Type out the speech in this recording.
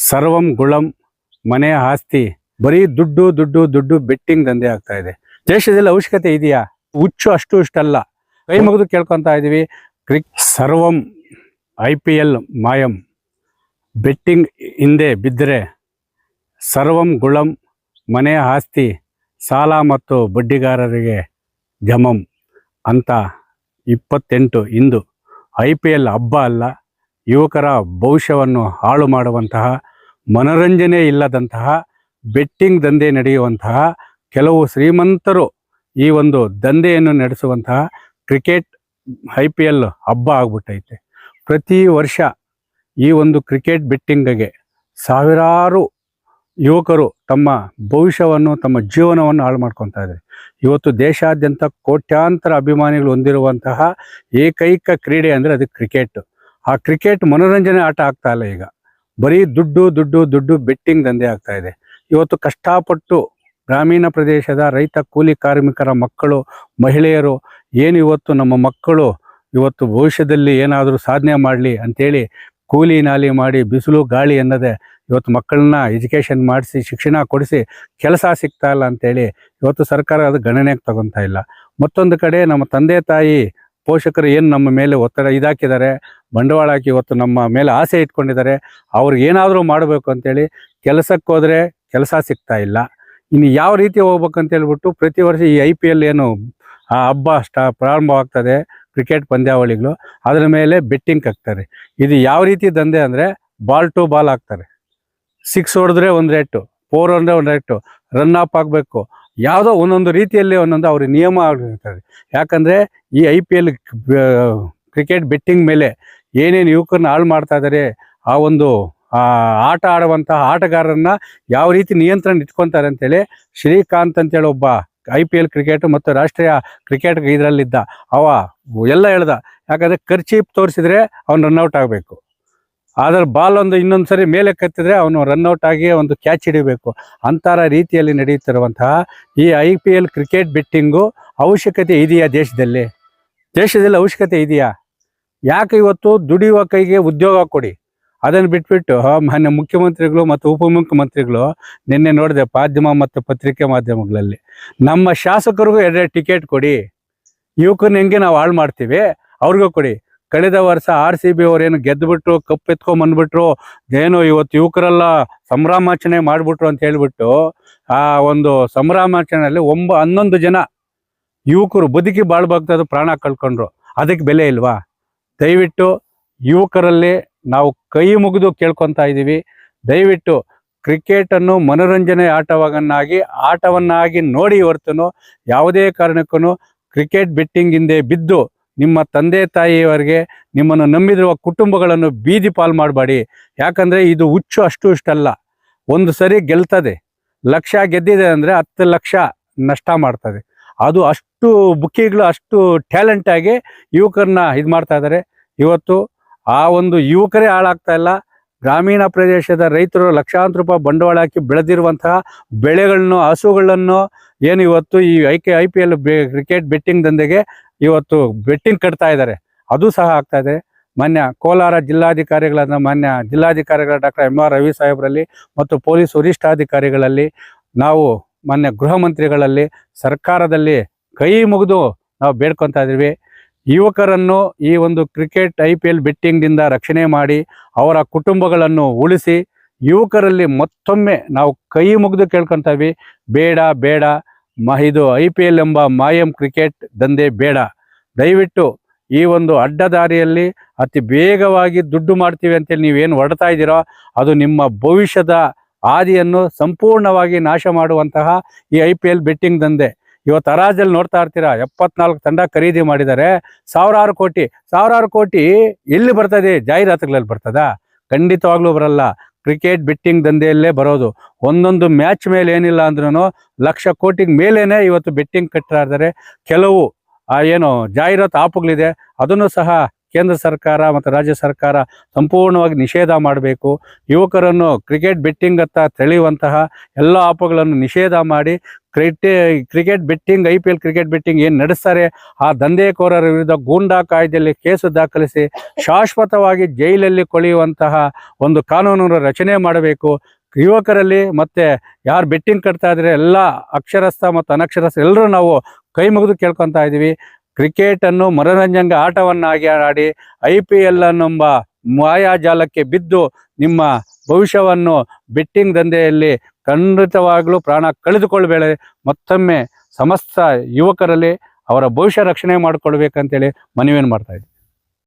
ಸರ್ವಂ ಗುಳಂ ಮನೆ ಆಸ್ತಿ ಬರೀ ದುಡ್ಡು ದುಡ್ಡು ದುಡ್ಡು ಬೆಟ್ಟಿಂಗ್ ದಂಧೆ ಆಗ್ತಾ ಇದೆ. ದೇಶದಲ್ಲಿ ಅವಶ್ಯಕತೆ ಇದೆಯಾ? ಹುಚ್ಚು ಅಷ್ಟು ಇಷ್ಟಲ್ಲ, ಕೈ ಮುಗಿದು ಕೇಳ್ಕೊತಾ ಇದೀವಿ. ಸರ್ವಂ IPL ಮಾಯಂ, ಬೆಟ್ಟಿಂಗ್ ಹಿಂದೆ ಬಿದ್ದರೆ ಸರ್ವಂ ಗುಳಂ ಮನೆ ಆಸ್ತಿ ಸಾಲ ಮತ್ತು ಬಡ್ಡಿಗಾರರಿಗೆ ಜಮಂ ಅಂತ 28 ಇಂದು IPL ಹಬ್ಬ ಅಲ್ಲ, ಯುವಕರ ಭವಿಷ್ಯವನ್ನು ಹಾಳು ಮಾಡುವಂತಹ, ಮನೋರಂಜನೆ ಇಲ್ಲದಂತಹ, ಬೆಟ್ಟಿಂಗ್ ದಂಧೆ ನಡೆಯುವಂತಹ ಕೆಲವು ಶ್ರೀಮಂತರು ಈ ಒಂದು ದಂಧೆಯನ್ನು ನಡೆಸುವಂತಹ ಕ್ರಿಕೆಟ್ IPL ಹಬ್ಬ ಆಗ್ಬಿಟ್ಟೈತೆ. ಪ್ರತಿ ವರ್ಷ ಈ ಒಂದು ಕ್ರಿಕೆಟ್ ಬೆಟ್ಟಿಂಗ್ಗೆ ಸಾವಿರಾರು ಯುವಕರು ತಮ್ಮ ಭವಿಷ್ಯವನ್ನು, ತಮ್ಮ ಜೀವನವನ್ನು ಹಾಳು ಮಾಡ್ಕೊತಾ ಇದ್ದಾರೆ. ಇವತ್ತು ದೇಶಾದ್ಯಂತ ಕೋಟ್ಯಾಂತರ ಅಭಿಮಾನಿಗಳು ಹೊಂದಿರುವಂತಹ ಏಕೈಕ ಕ್ರೀಡೆ ಅಂದರೆ ಅದು ಕ್ರಿಕೆಟ್. ಆ ಕ್ರಿಕೆಟ್ ಮನೋರಂಜನೆ ಆಟ ಆಗ್ತಾ ಇಲ್ಲ, ಈಗ ಬರೀ ದುಡ್ಡು ದುಡ್ಡು ದುಡ್ಡು ಬೆಟ್ಟಿಂಗ್ ದಂಧೆ ಆಗ್ತಾ ಇದೆ. ಇವತ್ತು ಕಷ್ಟಪಟ್ಟು ಗ್ರಾಮೀಣ ಪ್ರದೇಶದ ರೈತ ಕೂಲಿ ಕಾರ್ಮಿಕರ ಮಕ್ಕಳು, ಮಹಿಳೆಯರು ಏನು ಇವತ್ತು ನಮ್ಮ ಮಕ್ಕಳು ಇವತ್ತು ಭವಿಷ್ಯದಲ್ಲಿ ಏನಾದರೂ ಸಾಧನೆ ಮಾಡಲಿ ಅಂಥೇಳಿ ಕೂಲಿ ನಾಲಿ ಮಾಡಿ ಬಿಸಿಲು ಗಾಳಿ ಅನ್ನದೆ ಇವತ್ತು ಮಕ್ಕಳನ್ನ ಎಜುಕೇಷನ್ ಮಾಡಿಸಿ ಶಿಕ್ಷಣ ಕೊಡಿಸಿ ಕೆಲಸ ಸಿಗ್ತಾ ಇಲ್ಲ ಅಂಥೇಳಿ ಇವತ್ತು ಸರ್ಕಾರ ಅದು ಗಣನೆಗೆ ತಗೊತಾ ಇಲ್ಲ. ಮತ್ತೊಂದು ಕಡೆ ನಮ್ಮ ತಂದೆ ತಾಯಿ ಪೋಷಕರು ಏನು ನಮ್ಮ ಮೇಲೆ ಒತ್ತಡ ಇದಾಕಿದ್ದಾರೆ, ಬಂಡವಾಳ ಹಾಕಿ ಇವತ್ತು ನಮ್ಮ ಮೇಲೆ ಆಸೆ ಇಟ್ಕೊಂಡಿದ್ದಾರೆ, ಅವ್ರಿಗೆ ಏನಾದರೂ ಮಾಡಬೇಕು ಅಂತೇಳಿ ಕೆಲಸಕ್ಕೆ ಹೋದರೆ ಕೆಲಸ ಸಿಗ್ತಾ ಇಲ್ಲ. ಇನ್ನು ಯಾವ ರೀತಿ ಹೋಗ್ಬೇಕಂತ ಹೇಳ್ಬಿಟ್ಟು ಪ್ರತಿ ವರ್ಷ ಈ IPL ಏನು ಆ ಹಬ್ಬ ಪ್ರಾರಂಭವಾಗ್ತದೆ, ಕ್ರಿಕೆಟ್ ಪಂದ್ಯಾವಳಿಗಳು, ಅದರ ಮೇಲೆ ಬೆಟ್ಟಿಂಗ್ ಹಾಕ್ತಾರೆ. ಇದು ಯಾವ ರೀತಿ ದಂಧೆ ಅಂದರೆ ಬಾಲ್ ಟು ಬಾಲ್ ಹಾಕ್ತಾರೆ. 6 ಹೊಡೆದ್ರೆ ಒಂದು ರೇಟು, 4 ಹೊಡೆದ್ರೆ ಒಂದು ರೇಟು, ರನ್ ಅಪ್ ಆಗಬೇಕು, ಯಾವುದೋ ಒಂದೊಂದು ರೀತಿಯಲ್ಲಿ ಒಂದೊಂದು ಅವ್ರಿಗೆ ನಿಯಮ ಆಗಿರ್ತದೆ. ಯಾಕಂದರೆ ಈ IPL ಕ್ರಿಕೆಟ್ ಬೆಟ್ಟಿಂಗ್ ಮೇಲೆ ಏನೇನು ಯುವಕರನ್ನ ಹಾಳು ಮಾಡ್ತಾ ಇದ್ದಾರೆ, ಆ ಒಂದು ಆಟ ಆಡುವಂತಹ ಆಟಗಾರರನ್ನ ಯಾವ ರೀತಿ ನಿಯಂತ್ರಣ ಇಟ್ಕೊತಾರೆ ಅಂತೇಳಿ ಶ್ರೀಕಾಂತ್ ಅಂತೇಳಿ ಒಬ್ಬ IPL ಕ್ರಿಕೆಟ್ ಮತ್ತು ರಾಷ್ಟ್ರೀಯ ಕ್ರಿಕೆಟ್ ಇದರಲ್ಲಿದ್ದ ಅವ ಎಲ್ಲ ಹೇಳ್ದ. ಯಾಕಂದರೆ ಖರ್ಚೀಪ್ ತೋರಿಸಿದ್ರೆ ಅವ್ನು ರನ್ಔಟ್ ಆಗಬೇಕು, ಆದರೆ ಬಾಲ್ ಇನ್ನೊಂದು ಸರಿ ಮೇಲೆ ಕತ್ತಿದ್ರೆ ಅವನು ರನ್ಔಟ್ ಆಗಿ ಒಂದು ಕ್ಯಾಚ್ ಹಿಡಿಬೇಕು. ಅಂತರ ರೀತಿಯಲ್ಲಿ ನಡೆಯುತ್ತಿರುವಂತಹ ಈ IPL ಕ್ರಿಕೆಟ್ ಬೆಟ್ಟಿಂಗು ಅವಶ್ಯಕತೆ ಇದೆಯಾ? ದೇಶದಲ್ಲಿ ಅವಶ್ಯಕತೆ ಇದೆಯಾ? ಯಾಕೆ ಇವತ್ತು ದುಡಿಯುವ ಕೈಗೆ ಉದ್ಯೋಗ ಕೊಡಿ, ಅದನ್ನು ಬಿಟ್ಬಿಟ್ಟು ಮಾನ್ಯ ಮುಖ್ಯಮಂತ್ರಿಗಳು ಮತ್ತು ಉಪಮುಖ್ಯಮಂತ್ರಿಗಳು ನಿನ್ನೆ ನೋಡಿದೆ ಮಾಧ್ಯಮ ಮತ್ತು ಪತ್ರಿಕೆ ಮಾಧ್ಯಮಗಳಲ್ಲಿ, ನಮ್ಮ ಶಾಸಕರಿಗೂ 2 ಟಿಕೆಟ್ ಕೊಡಿ, ಯುವಕರನ್ನ ಹೆಂಗೆ ನಾವು ಹಾಳು ಮಾಡ್ತೀವಿ ಅವ್ರಿಗೂ ಕೊಡಿ. ಕಳೆದ ವರ್ಷ RCB ಅವರೇನು ಗೆದ್ದುಬಿಟ್ರು, ಕಪ್ ಎತ್ಕೊಂಬಂದ್ಬಿಟ್ರು, ಏನು ಇವತ್ತು ಯುವಕರೆಲ್ಲ ಸಂಭ್ರಮಾಚರಣೆ ಮಾಡಿಬಿಟ್ರು ಅಂತ ಹೇಳ್ಬಿಟ್ಟು ಆ ಒಂದು ಸಂಭ್ರಮಾಚರಣೆಯಲ್ಲಿ 11 ಜನ ಯುವಕರು ಬದುಕಿ ಬಾಳ್ಬೇಕಾದ ಪ್ರಾಣ ಕಳ್ಕೊಂಡ್ರು. ಅದಕ್ಕೆ ಬೆಲೆ ಇಲ್ವಾ? ದಯವಿಟ್ಟು ಯುವಕರಲ್ಲಿ ನಾವು ಕೈ ಮುಗಿದು ಕೇಳ್ಕೊತಾ ಇದ್ದೀವಿ, ದಯವಿಟ್ಟು ಕ್ರಿಕೆಟನ್ನು ಮನೋರಂಜನೆ ಆಟವನ್ನಾಗಿ ನೋಡಿ ಹೊರತು ಯಾವುದೇ ಕಾರಣಕ್ಕೂ ಕ್ರಿಕೆಟ್ ಬೆಟ್ಟಿಂಗ್ ಹಿಂದೆ ಬಿದ್ದು ನಿಮ್ಮ ತಂದೆ ತಾಯಿಯವರಿಗೆ, ನಿಮ್ಮನ್ನು ನಂಬಿದಿರುವ ಕುಟುಂಬಗಳನ್ನು ಬೀದಿ ಪಾಲು ಮಾಡಬೇಡಿ. ಯಾಕಂದರೆ ಇದು ಹುಚ್ಚು ಅಷ್ಟು ಇಷ್ಟಲ್ಲ. ಒಂದು ಸರಿ ಗೆಲ್ತದೆ, ಲಕ್ಷ ಗೆದ್ದಿದೆ ಅಂದರೆ 10 ಲಕ್ಷ ನಷ್ಟ ಮಾಡ್ತದೆ. ಅದು ಅಷ್ಟು ಬುಕ್ಕಿಗಳು ಅಷ್ಟು ಟ್ಯಾಲೆಂಟಾಗಿ ಯುವಕರನ್ನ ಇದು ಮಾಡ್ತಾ ಇದ್ದಾರೆ. ಇವತ್ತು ಆ ಒಂದು ಯುವಕರೇ ಹಾಳಾಗ್ತಾ ಇಲ್ಲ, ಗ್ರಾಮೀಣ ಪ್ರದೇಶದ ರೈತರು ಲಕ್ಷಾಂತರ ರೂಪಾಯಿ ಬಂಡವಾಳ ಹಾಕಿ ಬೆಳೆದಿರುವಂತಹ ಬೆಳೆಗಳನ್ನು, ಹಸುಗಳನ್ನು ಏನು ಇವತ್ತು ಈ IPL ಕ್ರಿಕೆಟ್ ಬೆಟ್ಟಿಂಗ್ ದಂಧೆಗೆ ಇವತ್ತು ಬೆಟ್ಟಿಂಗ್ ಕಟ್ತಾ ಇದ್ದಾರೆ. ಅದು ಸಹ ಆಗ್ತಾ ಇದೆ. ಮಾನ್ಯ ಕೋಲಾರ ಜಿಲ್ಲಾಧಿಕಾರಿಗಳಾದ ಮಾನ್ಯ ಜಿಲ್ಲಾಧಿಕಾರಿಗಳ ಡಾಕ್ಟರ್ MR ರವಿ ಸಾಹೇಬರಲ್ಲಿ ಮತ್ತು ಪೊಲೀಸ್ ವರಿಷ್ಠಾಧಿಕಾರಿಗಳಲ್ಲಿ, ನಾವು ಮಾನ್ಯ ಗೃಹ ಮಂತ್ರಿಗಳಲ್ಲಿ, ಸರ್ಕಾರದಲ್ಲಿ ಕೈ ಮುಗಿದು ನಾವು ಬೇಡ್ಕೊತಾ ಇದ್ದೀವಿ. ಯುವಕರನ್ನು ಈ ಒಂದು ಕ್ರಿಕೆಟ್ IPL ಬೆಟ್ಟಿಂಗ್ನಿಂದ ರಕ್ಷಣೆ ಮಾಡಿ ಅವರ ಕುಟುಂಬಗಳನ್ನು ಉಳಿಸಿ, ಯುವಕರಲ್ಲಿ ಮತ್ತೊಮ್ಮೆ ನಾವು ಕೈ ಮುಗಿದು ಕೇಳ್ಕೊತೀವಿ, ಬೇಡ ಇದು IPL ಎಂಬ ಮಾಯಂ ಕ್ರಿಕೆಟ್ ದಂಧೆ ಬೇಡ. ದಯವಿಟ್ಟು ಈ ಒಂದು ಅಡ್ಡದಾರಿಯಲ್ಲಿ ಅತಿ ವೇಗವಾಗಿ ದುಡ್ಡು ಮಾಡ್ತೀವಿ ಅಂತೇಳಿ ನೀವೇನು ಹೊರಡ್ತಾ ಇದ್ದೀರೋ ಅದು ನಿಮ್ಮ ಭವಿಷ್ಯದ ಹಾದಿಯನ್ನು ಸಂಪೂರ್ಣವಾಗಿ ನಾಶ ಮಾಡುವಂತಹ ಈ IPL ಬೆಟ್ಟಿಂಗ್ ದಂಧೆ. ಇವತ್ತು ಹರಾಜಲ್ಲಿ ನೋಡ್ತಾ ಇರ್ತೀರಾ, 74 ತಂಡ ಖರೀದಿ ಮಾಡಿದ್ದಾರೆ, ಸಾವಿರಾರು ಕೋಟಿ ಎಲ್ಲಿ ಬರ್ತದೆ? ಜಾಹೀರಾತುಗಳಲ್ಲಿ ಬರ್ತದಾ? ಖಂಡಿತವಾಗ್ಲೂ ಬರಲ್ಲ. ಕ್ರಿಕೆಟ್ ಬೆಟ್ಟಿಂಗ್ ದಂಧೆಯಲ್ಲೇ ಬರೋದು. ಒಂದೊಂದು ಮ್ಯಾಚ್ ಮೇಲೆ ಏನಿಲ್ಲ ಅಂದ್ರೂ ಲಕ್ಷ ಕೋಟಿಗೆ ಮೇಲೇನೆ ಇವತ್ತು ಬೆಟ್ಟಿಂಗ್ ಕಟ್ತಾ ಇದ್ದಾರೆ. ಕೆಲವು ಏನು ಜಾಹೀರಾತು ಆಪ್ಗಳಿದೆ, ಅದನ್ನು ಸಹ ಕೇಂದ್ರ ಸರ್ಕಾರ ಮತ್ತು ರಾಜ್ಯ ಸರ್ಕಾರ ಸಂಪೂರ್ಣವಾಗಿ ನಿಷೇಧ ಮಾಡಬೇಕು. ಯುವಕರನ್ನು ಕ್ರಿಕೆಟ್ ಬೆಟ್ಟಿಂಗ್ ಅತ್ತ ತೆಳೆಯುವಂತಹ ಎಲ್ಲ ಆಪುಗಳನ್ನು ನಿಷೇಧ ಮಾಡಿ cricket betting IPL cricket betting ಏನು ನಡೆಸ್ತಾರೆ ಆ ದಂಧೆಕೋರರ ವಿರುದ್ಧ ಗೂಂಡಾ ಕಾಯ್ದೆಯಲ್ಲಿ ಕೇಸು ದಾಖಲಿಸಿ ಶಾಶ್ವತವಾಗಿ ಜೈಲಲ್ಲಿ ಕೊಳೆಯುವಂತಹ ಒಂದು ಕಾನೂನನ್ನು ರಚನೆ ಮಾಡಬೇಕು. ಯುವಕರಲ್ಲಿ ಮತ್ತು ಯಾರು ಬೆಟ್ಟಿಂಗ್ ಕಟ್ತಾ ಇದ್ದಾರೆ ಎಲ್ಲ ಅಕ್ಷರಸ್ಥ ಮತ್ತು ಅನಕ್ಷರಸ್ಥ ಎಲ್ಲರೂ ನಾವು ಕೈ ಮುಗಿದು ಕೇಳ್ಕೊತಾ ಇದ್ದೀವಿ. ಕ್ರಿಕೆಟನ್ನು ಮನೋರಂಜನೆ ಆಟವನ್ನಾಗಿ ಆಡಿ IPL ಅನ್ನೆಂಬ ಮಾಯಾಜಾಲಕ್ಕೆ ಬಿದ್ದು ನಿಮ್ಮ ಭವಿಷ್ಯವನ್ನು ಬೆಟ್ಟಿಂಗ್ ದಂಧೆಯಲ್ಲಿ ಖಂಡಿತವಾಗಲೂ ಪ್ರಾಣ ಕಳೆದುಕೊಳ್ಬೇಡ. ಮತ್ತೊಮ್ಮೆ ಸಮಸ್ತ ಯುವಕರಲ್ಲಿ ಅವರ ಭವಿಷ್ಯ ರಕ್ಷಣೆ ಮಾಡಿಕೊಳ್ಬೇಕಂತೇಳಿ ಮನವಿಯನ್ನು ಮಾಡ್ತಾ ಇದ್ದೀವಿ.